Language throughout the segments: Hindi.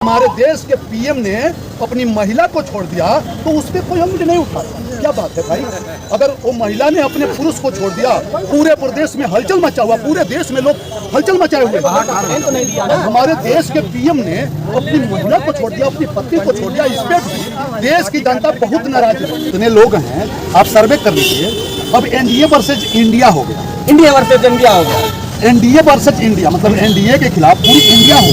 हमारे देश के पीएम ने अपनी महिला को छोड़ दिया तो उस पर कोई हमले नहीं उठाया। क्या बात है भाई, अगर वो महिला ने अपने पुरुष को छोड़ दिया, पूरे प्रदेश में हलचल मचा हुआ, पूरे देश में लोग हलचल मचाए हुए। हमारे देश के पीएम ने अपनी महिला को छोड़ दिया, अपनी पत्नी को छोड़ दिया, इस पे देश की जनता बहुत नाराज है। इतने लोग हैं, आप सर्वे कर लीजिए। अब एनडीए वर्सेज इंडिया हो गया, इंडिया वर्सेज इंडिया हो गया, एनडीए वर्सेज इंडिया, मतलब एनडीए के खिलाफ पूरी इंडिया हो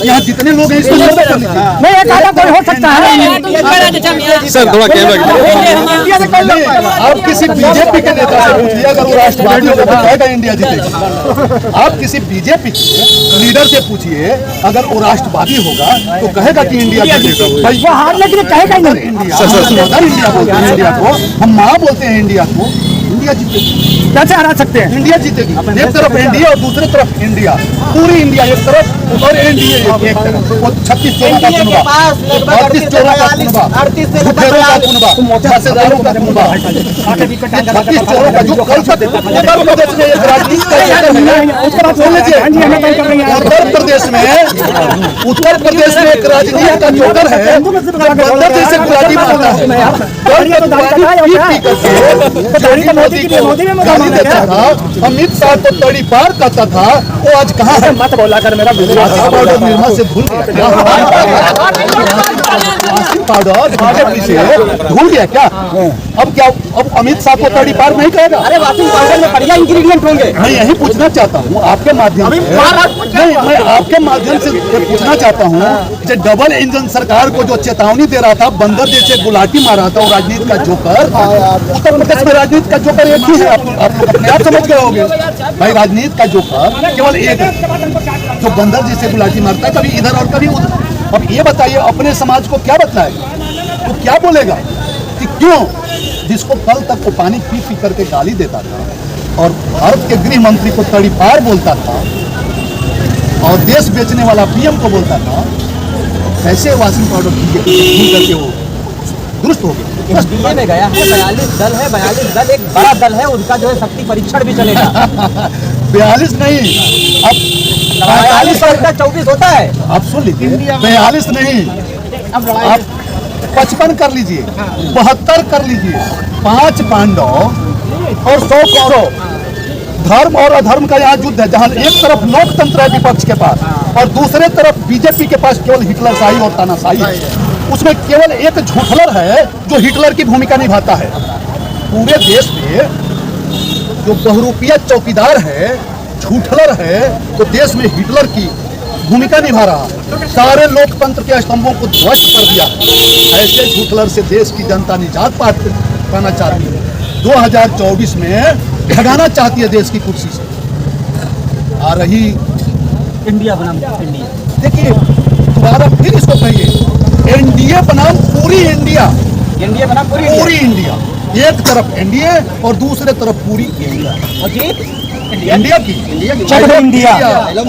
यहाँ जितने लोग हैं इसमें सर्वे कर लीजिए। कोई हो सकता है सर, थोड़ा आप किसी बीजेपी के नेता से पूछिए, अगर वो राष्ट्रवादी होगा तो कहेगा इंडिया जीतेगी। आप किसी बीजेपी के लीडर से पूछिए, अगर वो राष्ट्रवादी होगा तो कहेगा कि इंडिया जीतेगा। भाई वो हारने के लिए कहेगा ही नहीं। इंडिया बोलते हैं, इंडिया को हम माँ बोलते हैं, इंडिया को इंडिया जीतेगी। कैसे हरा सकते हैं? इंडिया जीतेगी। एक तरफ एनडीए और दूसरी तरफ इंडिया, पूरी इंडिया एक तरफ और एनडीए एक तरफ। वो 36-14 का चुनवा, 38-14 का चुनवा, 38-14 का चुनवा, 10,000 का चुनवा, 36-14 का जो कल उत्तर प्रदेश में एक राजनीति उत्तर प्रदेश में एक राजनीति का जोकर है, बंदर जैसे गुलाटी मारता है। गाली देता था, अमित शाह को तड़ी पार करता था, वो आज कहाँ है? मत बोला कर मेरा पाउडर निर्मा से भूल गया, पाउडर से भूल गया क्या? अब क्या, अब अमित शाह को तड़ी पार नहीं करेगा? अरे वाशिंग पाउडर में बढ़िया इंग्रेडिएंट होंगे। मैं यही पूछना चाहता हूँ आपके माध्यम से, नहीं मैं आपके माध्यम से पूछना चाहता हूँ, जो डबल इंजन सरकार को जो चेतावनी दे रहा था, बंदर जैसे गुलाटी मार रहा था, वो राजनीति का जोकर, उत्तर प्रदेश में राजनीति का जोकर एक ही है। आप अपने आप समझ गए होंगे भाई, राजनीति का जोकर केवल एक है जो बंदर जैसे गुलाटी मारता है, कभी इधर और कभी उधर। अब ये बताइए, अपने समाज को क्या बतलाएगा? तो क्या बोलेगा कि क्यों जिसको कल तक वो पानी पी पी करके गाली देता था और भारत के गृह मंत्री को तड़ीपार बोलता था और देश बेचने वाला पीएम को बोलता था, कैसे वॉशिंग पाउडर भूल करके वो दुरुस्त हो गया। दिल्ली में गया है, 42 दल है, 42 दल एक बड़ा दल है, उनका जो है शक्ति परीक्षण भी चलेगा। 42 नहीं, अब 42 और का 24 होता है। आप सुन लीजिए, 42 नहीं, अब आप 55 कर लीजिए, 72 कर लीजिए, 5 पांडव और 100 कौरव। धर्म और अधर्म का यहाँ युद्ध है, जहाँ एक तरफ लोकतंत्र है विपक्ष के पास और दूसरे तरफ बीजेपी के पास केवल हिटलरशाही और तानाशाही है। उसमें केवल एक झूठलर है जो हिटलर की भूमिका निभाता है। पूरे देश में जो बहुरूपिया चौकीदार है, झूठलर है, तो देश में हिटलर की भूमिका निभा रहा है। सारे लोकतंत्र के स्तंभों को ध्वस्त कर दिया। ऐसे झूठलर से देश की जनता निजात पाना चाहती है। 2024 में भगाना चाहती है देश की कुर्सी से। आ रही इंडिया बनाम इंडिया, देखिए दोबारा फिर इसको कहिए, एनडीए बनाम पूरी इंडिया, इंडिया बनाम पूरी इंडिया। एक तरफ एनडीए और दूसरे तरफ पूरी इंडिया। इंडिया की India,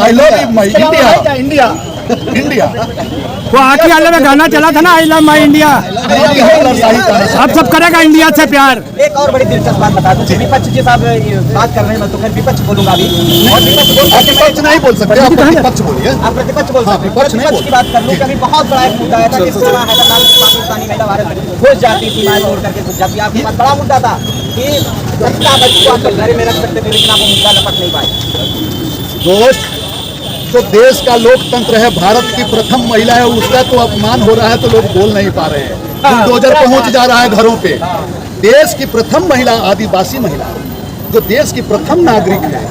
I love my India, India India. वो आखिरी वाले में गाना चला था ना, आई लव माय इंडिया। अब सब करेगा इंडिया से प्यार। एक और बड़ी दिलचस्प बात बता दूं, विपक्ष के साथ बात कर रहे हैं, मैं तो खैर विपक्ष बोलूंगा अभी। और विपक्ष नहीं बोल सकते, आप प्रतिपक्ष बोलिए। आप प्रतिपक्ष बोल सकते हैं। विपक्ष की बात कर लूं, कभी बहुत बड़ा एक मुद्दा आया था कि पाकिस्तानी महिला भारत घुस जाती थी, मार तोड़ करके घुस जाती। आपके पास बड़ा मुद्दा था कि बच्चा बच्चों आप घर में रख सकते थे, लेकिन आप वो मुद्दा लपट नहीं पाए। दोस्त, जो देश का लोकतंत्र है, भारत की प्रथम महिला है, उसका तो अपमान हो रहा है तो लोग बोल नहीं पा रहे हैं। बुलडोजर पहुंच जा रहा है घरों पे। देश की प्रथम महिला, आदिवासी महिला, जो देश की प्रथम नागरिक है,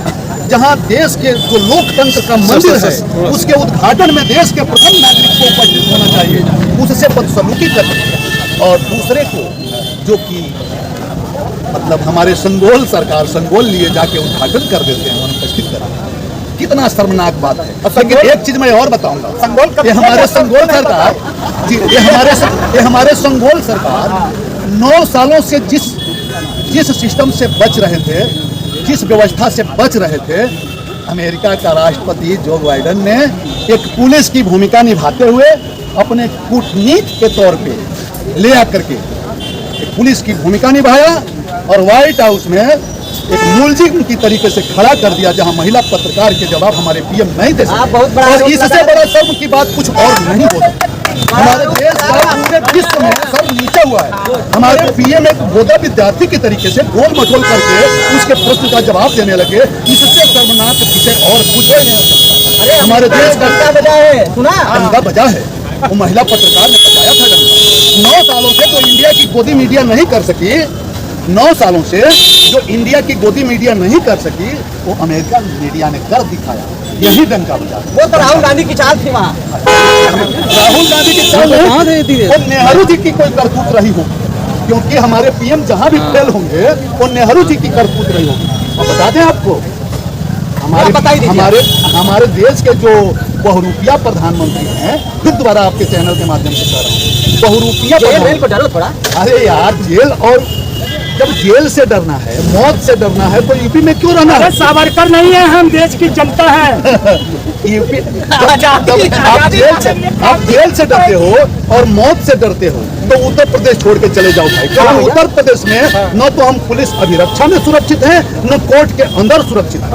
जहां देश के जो लोकतंत्र का मंदिर है, उसके उद्घाटन में देश के प्रथम नागरिक को उपस्थित होना चाहिए, उससे बदसलूकी कर रही है। और दूसरे को जो कि मतलब हमारे संगोल सरकार, संगोल लिए जाके उद्घाटन कर देते हैं, अनुपस्थित कर रहे हैं। कितना शर्मनाक बात है। लेकिन एक चीज मैं और बताऊंगा, ये हमारे संगोल सरकार जी, ये हमारे संगोल सरकार 9 सालों से जिस सिस्टम से बच रहे थे, जिस व्यवस्था से बच रहे थे, अमेरिका का राष्ट्रपति जो बाइडेन ने एक पुलिस की भूमिका निभाते हुए अपने कूटनीति के तौर पे ले आकर के पुलिस की भूमिका निभाया और व्हाइट हाउस में एक मुलजिम की तरीके से खड़ा कर दिया, जहां महिला पत्रकार के जवाब हमारे पीएम नहीं दे आप बहुत बड़ा सकते। और आरोप इससे लगा बड़ा शर्म की बात कुछ और नहीं हो सकती। हमारे देश का पूरे विश्व में सर नीचा हुआ है। हमारे पीएम एक गोदा विद्यार्थी की तरीके से गोल मटोल करके उसके प्रश्न का जवाब देने लगे। इससे शर्मनाक विषय और कुछ नहीं हो सकता। अरे हमारे देश का डंका बजा है, सुना डंका बजा है, वो महिला पत्रकार ने बजाया था डंका। 9 सालों से तो इंडिया की गोदी मीडिया नहीं कर सकी, 9 सालों से जो इंडिया की गोदी मीडिया नहीं कर सकी, वो अमेरिकन मीडिया ने कर दिखाया। यही डंका बजा। वो तो राहुल गांधी की चाल थी वहाँ। राहुल गांधी की चाल नहीं, वो नेहरू जी की कोई करतूत रही होगी, क्योंकि हमारे पीएम जहां भी फेल होंगे वो नेहरू जी की करतूत रही होगी। अब बता दें आपको, हमारे देश के जो बहुरूपिया प्रधानमंत्री हैं, फिर दोबारा आपके चैनल के माध्यम से कह रहा हूँ, बहुरूपिया जेल को डरो थोड़ा। अरे यार, जेल, और जब जेल से डरना है, मौत से डरना है, तो यूपी में क्यों रहना है? सावरकर नहीं है, हम देश की जनता है। यूपी आप जेल से डरते हो और मौत से डरते हो, तो उत्तर प्रदेश छोड़ के चले जाओ भाई। क्योंकि उत्तर प्रदेश में न तो हम पुलिस अभिरक्षा में सुरक्षित हैं, न कोर्ट के अंदर सुरक्षित है,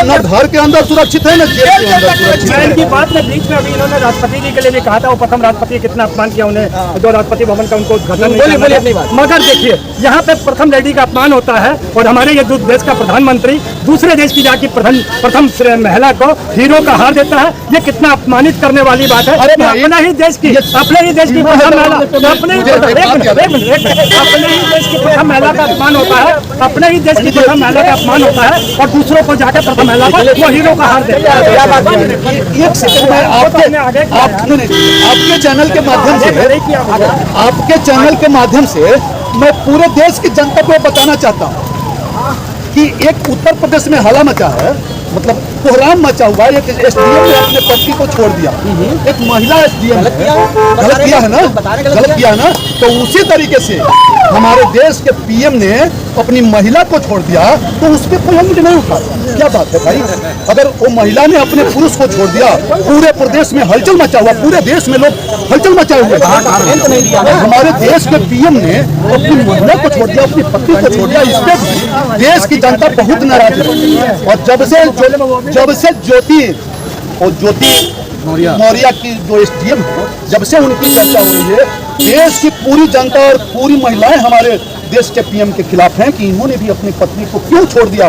न घर के अंदर सुरक्षित है, न जेल के अंदर सुरक्षित है। की बात में बीच में अभी इन्होंने राष्ट्रपति जी के लिए भी कहा था, वो प्रथम राष्ट्रपति कितना अपमान किया उन्हें, जो राष्ट्रपति भवन का उनको उद्घाटन नहीं किया। मगर देखिए, यहाँ पे प्रथम लेडी का अपमान होता है और हमारे ये देश का प्रधानमंत्री दूसरे देश की जाके प्रथम महिला को हीरो का हार देता है। ये कितना अपमानित करने वाली बात है। अरे भाई, अपने ही देश की प्रथम महिला, अपने ही देश की प्रथम महिला का अपमान होता है, अपने ही देश की प्रथम महिला का अपमान होता है और दूसरों को जाकर प्रथम महिला को वो हीरो का हार देता है। एक सेकंड में आपके चैनल के माध्यम से, आपके चैनल के माध्यम से मैं पूरे देश की जनता को बताना चाहता हूँ कि एक उत्तर प्रदेश में हला मचा है, मतलब कोहराम मचा हुआ है। एक एसडीएम ने अपने पति को छोड़ दिया, एक महिला एसडीएम गलत किया है ना, गलत किया है ना। तो उसी तरीके से हमारे देश के पीएम ने अपनी महिला को छोड़ दिया, तो उस पर कोई हम नहीं उठा। क्या बात है भाई? अगर वो महिला ने अपने पुरुष को छोड़ दिया, पूरे प्रदेश में हलचल मचा हुआ, पूरे देश में लोग हलचल मचाए हुए। हमारे देश के पीएम ने अपनी महिला को छोड़ दिया, अपनी पत्नी को छोड़ दिया, इस पे देश की जनता बहुत नाराज है। और जब से ज्योति मौर्य की जो एसडीएम है, जब से उनकी चर्चा हो रही है, देश की पूरी जनता और पूरी महिलाएं हमारे देश के पीएम के खिलाफ हैं कि इन्होंने भी अपनी पत्नी को क्यों छोड़ दिया,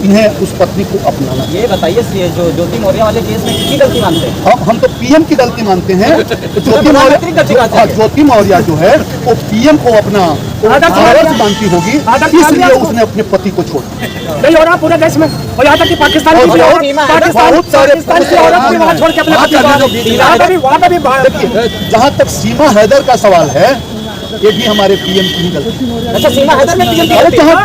इन्हें उस पत्नी को अपनाना। ये बताइए, जो ज्योति मौर्य वाले केस में किसकी गलती मानते हैं? हम तो पीएम की गलती मानते हैं। ज्योति मौर्य जो है वो पीएम को अपना आदर्श मानती होगी, इसलिए उसने अपने पति को छोड़ दिया। नहीं हो रहा पूरे देश में, और यहाँ तक कि पाकिस्तान की भी औरत, बहुत सारे वहाँ छोड़ के अपने पति को, देखिए, जहाँ तक सीमा हैदर का सवाल है, ये भी हमारे पीएम की ही गलती। अच्छा, सीमा हैदर में पीएम की गलती? जहाँ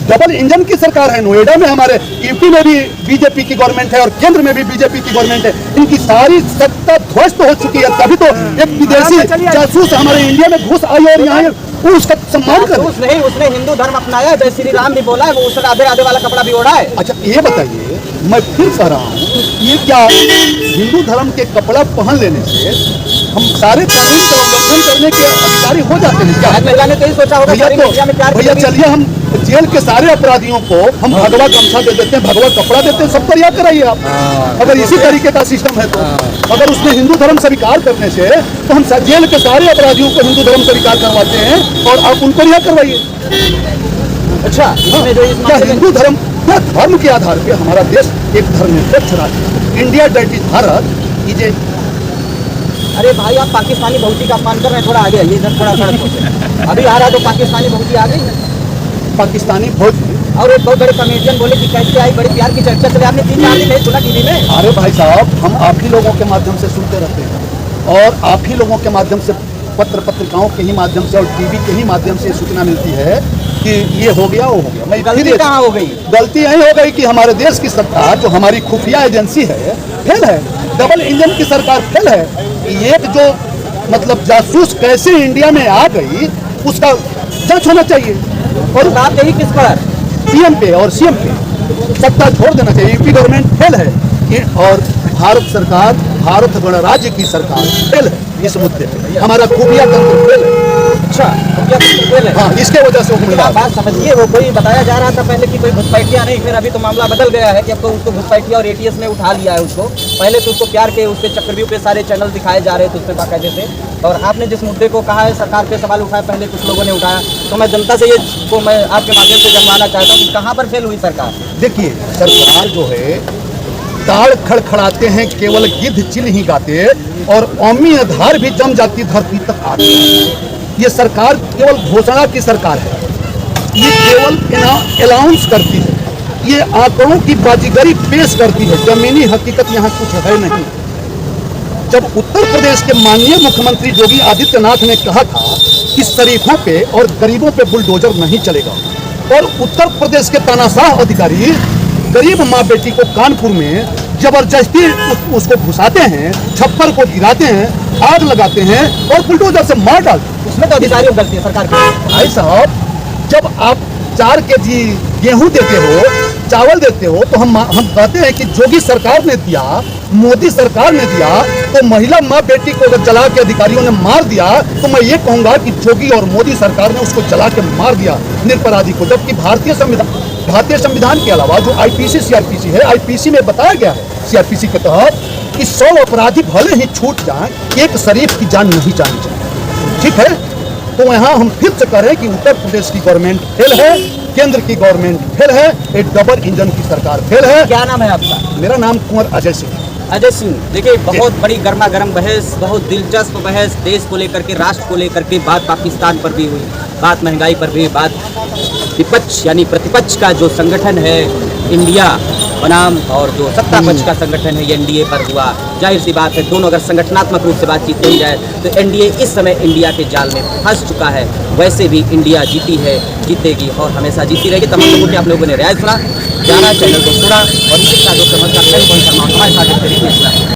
डबल इंजन की सरकार है, नोएडा में हमारे यूपी में भी बीजेपी की गवर्नमेंट है और केंद्र में भी बीजेपी की गवर्नमेंट है, इनकी सारी सत्ता ध्वस्त हो चुकी है। तभी तो एक विदेशी जासूस हमारे इंडिया में घुस आई और यहाँ वो उसका सम्मान कर नहीं, उसने हिंदू धर्म अपनाया, जय श्री राम भी बोला है, वो उसका आधे आधे वाला कपड़ा भी ओढ़ा है। अच्छा, ये बताइए, मैं फिर कह रहा हूँ, ये क्या हिंदू धर्म के कपड़ा पहन लेने से हम सारे कानून का उल्लंघन करने के अधिकारी हो जाते हैं क्या? महिला ने तो ही सोचा होगा भैया चलिए, हम जेल के सारे अपराधियों को हम भगवा गमछा दे देते हैं, भगवा कपड़ा देते हैं, सब पर याद कराइए आप। अगर इसी तरीके का सिस्टम है तो अगर उसने हिंदू धर्म स्वीकार करने से, तो हम जेल के सारे अपराधियों को हिंदू धर्म स्वीकार करवाते हैं और आप उनको रिहा करवाइए। अच्छा, क्या हिंदू धर्म, क्या धर्म के आधार पे हमारा देश एक धर्मनिरपेक्ष राज्य, इंडिया डर्टी भारत, ये अरे भाई, आप पाकिस्तानी बहुती का अपमान कर रहे हैं, थोड़ा आगे आइए इधर, थोड़ा अभी आ रहा तो पाकिस्तानी बहुती आ गई। पाकिस्तानी बहुती और एक बहुत बड़े कॉमेडियन बोले कि कैसे आई, बड़े प्यार की चर्चा चले, आपने 3-4 दिन नहीं सुना टीवी में? अरे भाई साहब, हम आप ही लोगों के माध्यम से सुनते रहते हैं और आप ही लोगों के माध्यम से, पत्रिकाओं के ही माध्यम से और टीवी के ही माध्यम से सूचना मिलती है कि ये हो गया, वो हो गया। मैं गलती कहाँ हो गई? गलती यही हो गई कि हमारे देश की सरकार, जो हमारी खुफिया एजेंसी है, फेल है। डबल इंजन की सरकार फेल है। एक जो मतलब जासूस कैसे इंडिया में आ गई, उसका जांच होना चाहिए। और बात यही किस पर? पीएम पे और सीएम पे सत्ता छोड़ देना चाहिए। यूपी गवर्नमेंट फेल है और भारत सरकार, भारत गणराज्य की सरकार फेल है। इस मुद्दे पे। हमारा खुफिया तंत्र फेल है। अच्छा, खुफिया तंत्र फेल है। हाँ, इसके वजह से वो लेकिन महिला आप बात समझिए, वो कोई बताया जा रहा था पहले कि कोई घुसपैठिया नहीं, फिर अभी तो मामला बदल गया है कि अब तो उसको घुसपैठिया और एटीएस ने उठा लिया है उसको। पहले तो उसको प्यार के उसके चक्रव्यूह पे सारे चैनल दिखाए जा रहे थे उस पर बाकायदे से। और आपने जिस मुद्दे को कहा है सरकार पे सवाल उठाया, पहले कुछ लोगों ने उठाया, तो मैं जनता से ये को मैं आपके माध्यम से जानवाना चाहता हूँ कि कहाँ पर फेल हुई सरकार। देखिए, सरकार जो है ताड़ खड़खड़ाते हैं केवल गिद्ध चिल ही गाते, और कौमी आधार भी जम जाती धरती तक आती है। ये सरकार केवल घोषणा की सरकार है, ये केवल अनाउंस करती है, ये आंकड़ों की बाजीगरी पेश करती है, जमीनी हकीकत यहाँ कुछ है नहीं। जब उत्तर प्रदेश के माननीय मुख्यमंत्री योगी आदित्यनाथ ने कहा था कि शरीफों पे और गरीबों पे बुलडोजर नहीं चलेगा, और उत्तर प्रदेश के तानाशाह अधिकारी गरीब माँ बेटी को कानपुर में जबरदस्ती उसको घुसाते हैं, छप्पर को गिराते हैं, आग लगाते हैं और बुलडोजर से मार डालते हैं, उसमें तो अधिकारियों की गलती है सरकार की। भाई साहब, जब आप 4 केजी गेहूं देते हो, चावल देते हो, तो हम कहते हैं कि योगी सरकार ने दिया, मोदी सरकार ने दिया, तो महिला माँ बेटी को अगर जला के अधिकारियों ने मार दिया, तो मैं ये कहूंगा कि योगी और मोदी सरकार ने उसको जला के मार दिया निरपराधी को। जबकि भारतीय संविधान के अलावा जो आईपीसी सीआरपीसी है, आईपीसी में बताया गया है सीआरपीसी के तहत कि 100 अपराधी भले ही छूट जाएं, एक शरीफ की जान नहीं जानी चाहिए। ठीक है, तो यहाँ हम फिर से कह रहे हैं कि उत्तर प्रदेश की गवर्नमेंट फेल है, केंद्र की गवर्नमेंट फेल है, एक डबल इंजन की सरकार फेल है। क्या नाम है आपका? मेरा नाम कुंवर अजय सिंह। अजय सिंह, देखिए बहुत बड़ी गर्मा गर्म बहस, बहुत दिलचस्प बहस, देश को लेकर के, राष्ट्र को लेकर के, बात पाकिस्तान पर भी हुई, बात महंगाई पर भी, बात विपक्ष यानी प्रतिपक्ष का जो संगठन है इंडिया बनाम, और जो सत्ता पक्ष का संगठन है ये एनडीए पर हुआ। जाहिर सी बात है, दोनों अगर संगठनात्मक रूप से बातचीत की जाए तो एनडीए इस समय इंडिया के जाल में फंस चुका है। वैसे भी इंडिया जीती है, जीतेगी और हमेशा जीती रहेगी। तमाम लोगों ने आप लोगों ने राय सुना, जाना, चैनल को सुना और इसी के साथ हमारे साथ